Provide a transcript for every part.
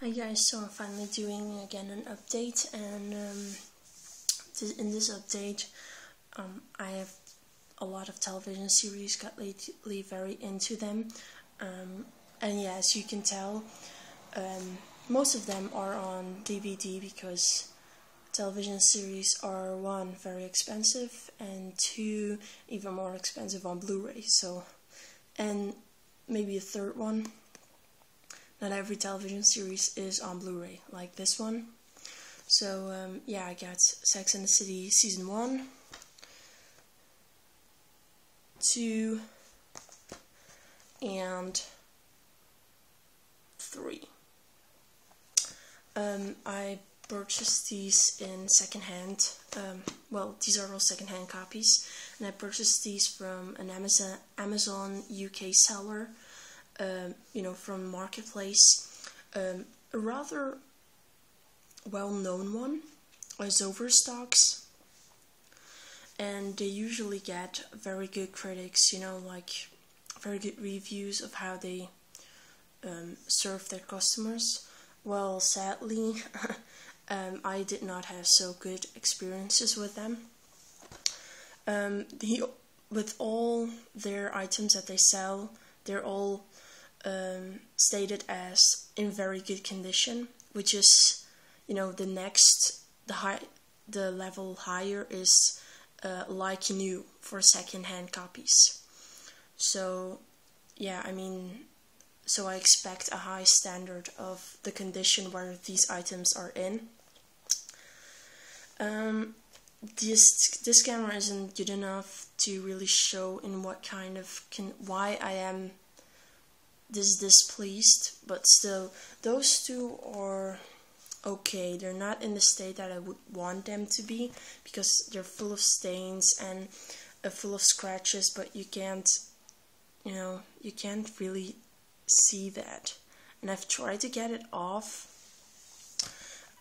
Hi guys, so I'm finally doing again an update, and in this update I have a lot of television series, got lately very into them, and yeah, as you can tell, most of them are on DVD because television series are, one, very expensive, and two, even more expensive on Blu-ray. So, and maybe a third one, not every television series is on Blu-ray, like this one. So, yeah, I got Sex and the City Season 1, 2, and 3. I purchased these in secondhand. Well, these are all secondhand copies, and I purchased these from an Amazon UK seller. From Marketplace, a rather well-known one is Overstocks, and they usually get very good critics, like very good reviews of how they serve their customers. Well, sadly, I did not have so good experiences with them. With all their items that they sell, they're all stated as in very good condition, which is, the level higher is like new for second-hand copies. So, yeah, so I expect a high standard of the condition where these items are in. This camera isn't good enough to really show in what kind of why I am displeased, but still, those two are okay. They're not in the state that I would want them to be, because they're full of stains and full of scratches, but you can't really see that. And I've tried to get it off,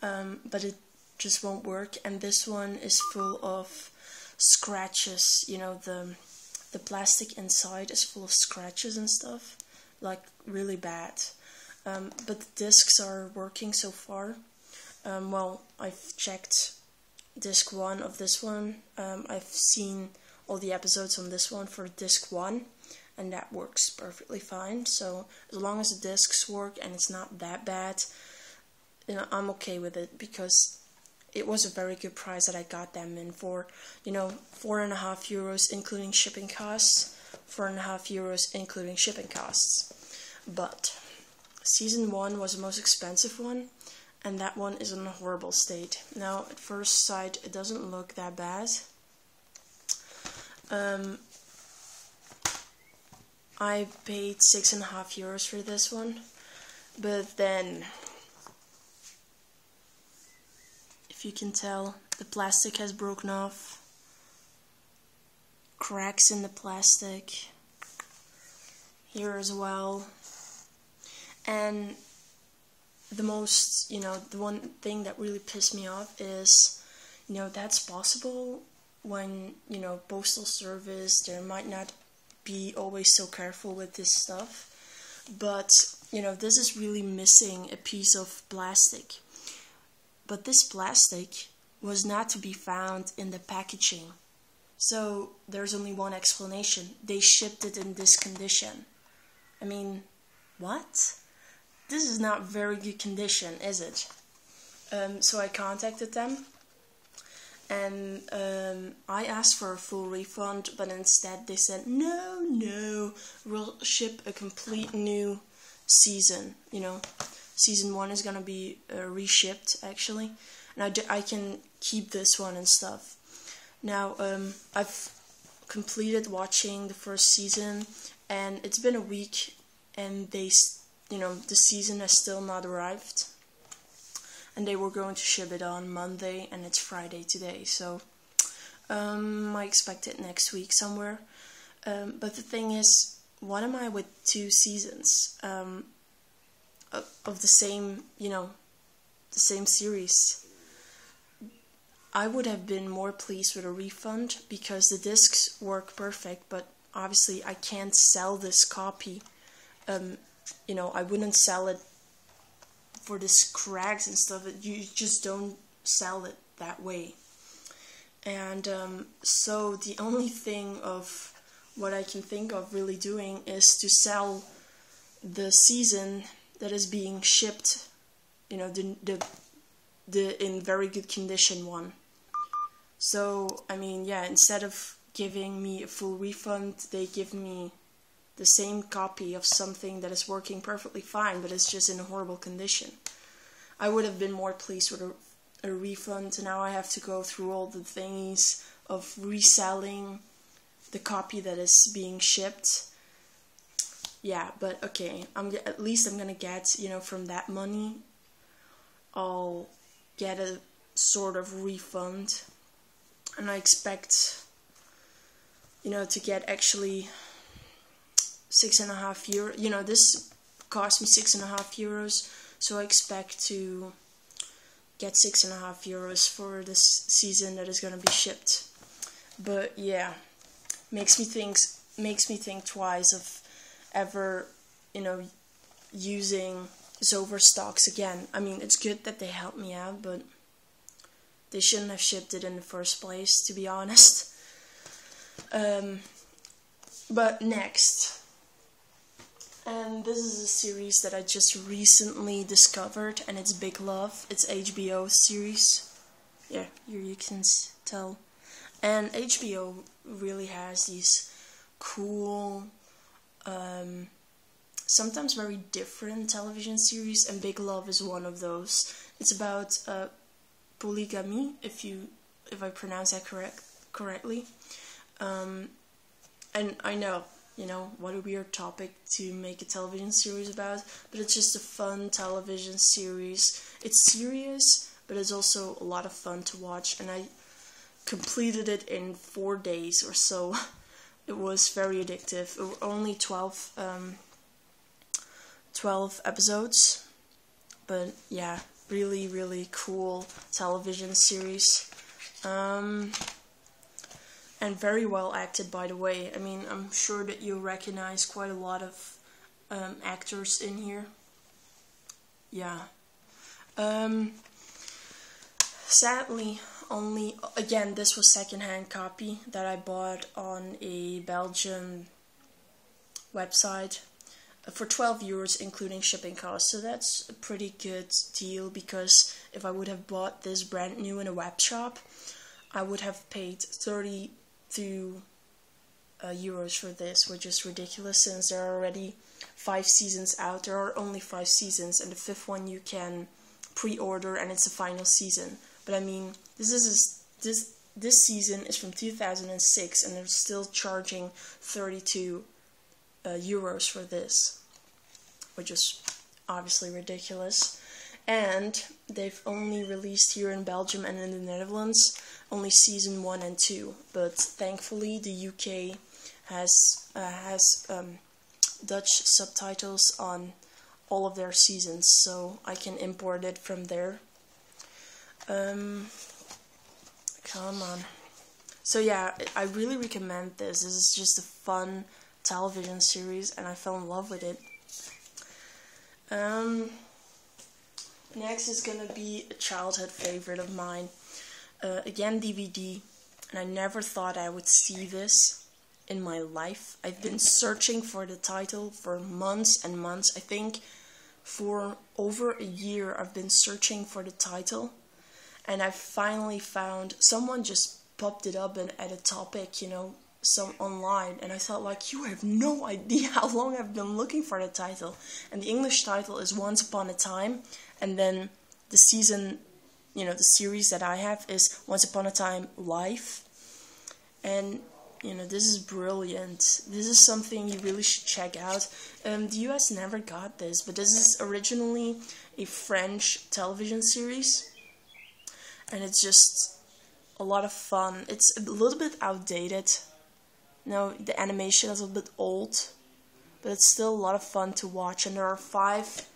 but it just won't work. And this one is full of scratches. The plastic inside is full of scratches and stuff, like really bad. But the discs are working so far. Well, I've checked disc 1 of this one. I've seen all the episodes on this one for disc 1, and that works perfectly fine. So as long as the discs work and it's not that bad, I'm okay with it, because it was a very good price that I got them in for. €4.50 including shipping costs, €4.50 including shipping costs. But season 1 was the most expensive one, and that one is in a horrible state. Now, at first sight, it doesn't look that bad. I paid €6.50 for this one, but then, if you can tell, the plastic has broken off, cracks in the plastic, here as well. And the one thing that really pissed me off is, that's possible when, postal service, they might not be always so careful with this stuff. But, this is really missing a piece of plastic. But this plastic was not to be found in the packaging. So there's only one explanation. They shipped it in this condition. What? This is not very good condition, is it? So I contacted them, and I asked for a full refund, but instead they said, no, we'll ship a complete new season. Season 1 is gonna be reshipped, actually, and I can keep this one and stuff. Now, I've completed watching the first season, and it's been a week, and the season has still not arrived, and they were going to ship it on Monday, and it's Friday today, so I expect it next week somewhere. But the thing is, what am I with 2 seasons of the same, the same series? I would have been more pleased with a refund, because the discs work perfect, but obviously I can't sell this copy. I wouldn't sell it for this cracks and stuff, you just don't sell it that way. And so the only thing of what I can think of really doing is to sell the season that is being shipped, the in very good condition one. So I mean, yeah, instead of giving me a full refund, they give me the same copy of something that is working perfectly fine, but it's just in a horrible condition. I would have been more pleased with a refund. Now I have to go through all the thingies of reselling the copy that is being shipped. Yeah, but okay, at least I'm gonna get, from that money, I'll get a sort of refund. And I expect, to get actually €6.50. This cost me €6.50, so I expect to get €6.50 for this season that is gonna be shipped. But yeah, makes me think twice of ever, using Zover stocks again. I mean, it's good that they helped me out, but they shouldn't have shipped it in the first place, to be honest. But next, and this is a series that I just recently discovered, and it's Big Love. It's HBO series. Yeah, here you can tell. And HBO really has these cool, sometimes very different television series, and Big Love is one of those. It's about polygamy, if I pronounce that correctly. And I know, what a weird topic to make a television series about, but it's just a fun television series. It's serious, but it's also a lot of fun to watch, and I completed it in 4 days or so. It was very addictive. It were only 12 episodes, but yeah, really, really cool television series. And very well acted, by the way. I mean, I'm sure that you recognize quite a lot of actors in here. Yeah. Sadly, again, this was secondhand copy that I bought on a Belgian website for €12, including shipping costs. So that's a pretty good deal, because if I would have bought this brand new in a web shop, I would have paid 32 euros for this, which is ridiculous since there are already 5 seasons out. There are only 5 seasons, and the 5th one you can pre-order, and it's the final season. But I mean, this season is from 2006, and they're still charging 32 euros for this, which is obviously ridiculous. And they've only released here in Belgium and in the Netherlands only season 1 and 2, but thankfully the UK has Dutch subtitles on all of their seasons, so I can import it from there. Come on. So yeah, I really recommend this. This is just a fun television series, and I fell in love with it. Next is gonna be a childhood favorite of mine. Again, DVD, and I never thought I would see this in my life. I've been searching for the title for months and months. I think for over a year I've been searching for the title, and I finally found, someone just popped it up and at a topic, some online, and I thought, like, you have no idea how long I've been looking for the title. And the English title is Once Upon a Time, and then the season, the series that I have is Once Upon a Time Live. And this is brilliant. This is something you really should check out. The US never got this, but this is originally a French television series, and it's just a lot of fun. It's a little bit outdated. The animation is a bit old, but it's still a lot of fun to watch. And there are 5,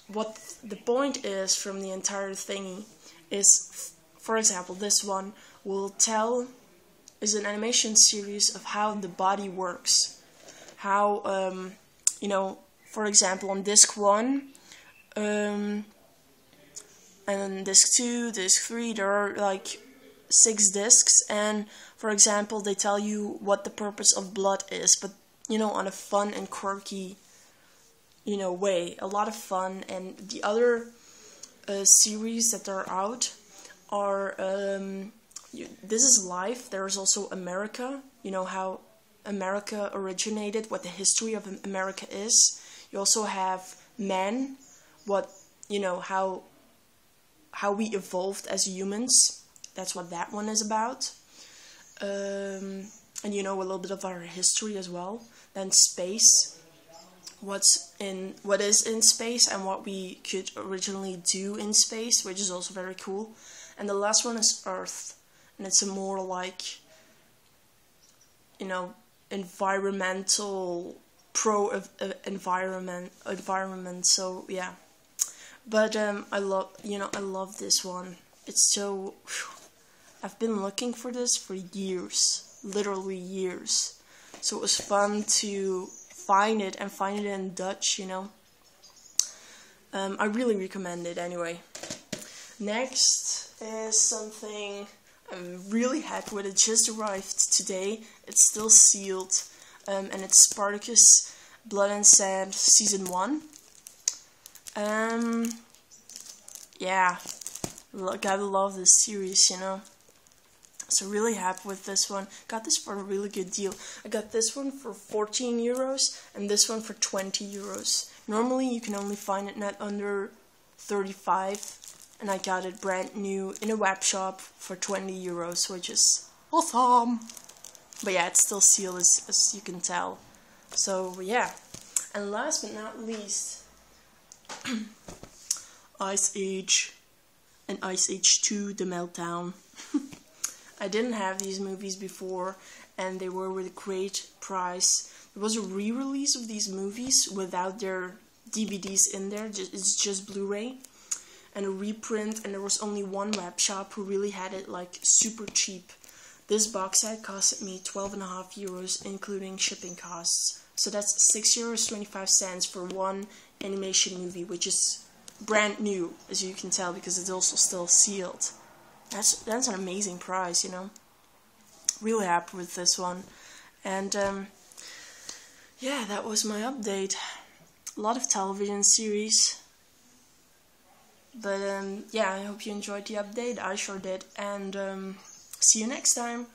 what the point is from the entire thingy is, for example, this one is an animation series of how the body works. How, for example, on disc 1, and then disc 2, disc 3, there are like 6 discs, and for example they tell you what the purpose of blood is, but you know, on a fun and quirky, you know, way. A lot of fun. And the other series that are out are This Is Life. There's also America, you know, how America originated, what the history of America is. You also have Men, what, you know, how we evolved as humans. That's what that one is about. And you know, a little bit of our history as well. Then Space, what is in space and what we could originally do in space, which is also very cool. And the last one is Earth, and it's a more like, you know, environmental environment. So yeah, but I love this one. It's so, I've been looking for this for years, literally years. So it was fun to find it and find it in Dutch, you know. I really recommend it anyway. Next is something I'm really happy with. It just arrived today. It's still sealed. And it's Spartacus Blood and Sand Season 1. Yeah, gotta love this series, you know. So really happy with this one. Got this for a really good deal. I got this one for 14 euros and this one for 20 euros. Normally you can only find it net under 35, and I got it brand new in a web shop for 20 euros, which is awesome. But yeah, it's still sealed as you can tell. So yeah. And last but not least, Ice Age and Ice Age 2 The Meltdown. I didn't have these movies before, and they were with a great price. There was a re-release of these movies without their DVDs in there. It's just Blu-ray. And a reprint, and there was only one web shop who really had it like super cheap. This box set costed me 12.5 euros, including shipping costs. So that's 6.25 euros for one animation movie, which is brand new, as you can tell, because it's also still sealed. That's an amazing price, you know. Really happy with this one. And yeah, that was my update. A lot of television series. But yeah, I hope you enjoyed the update. I sure did. And see you next time.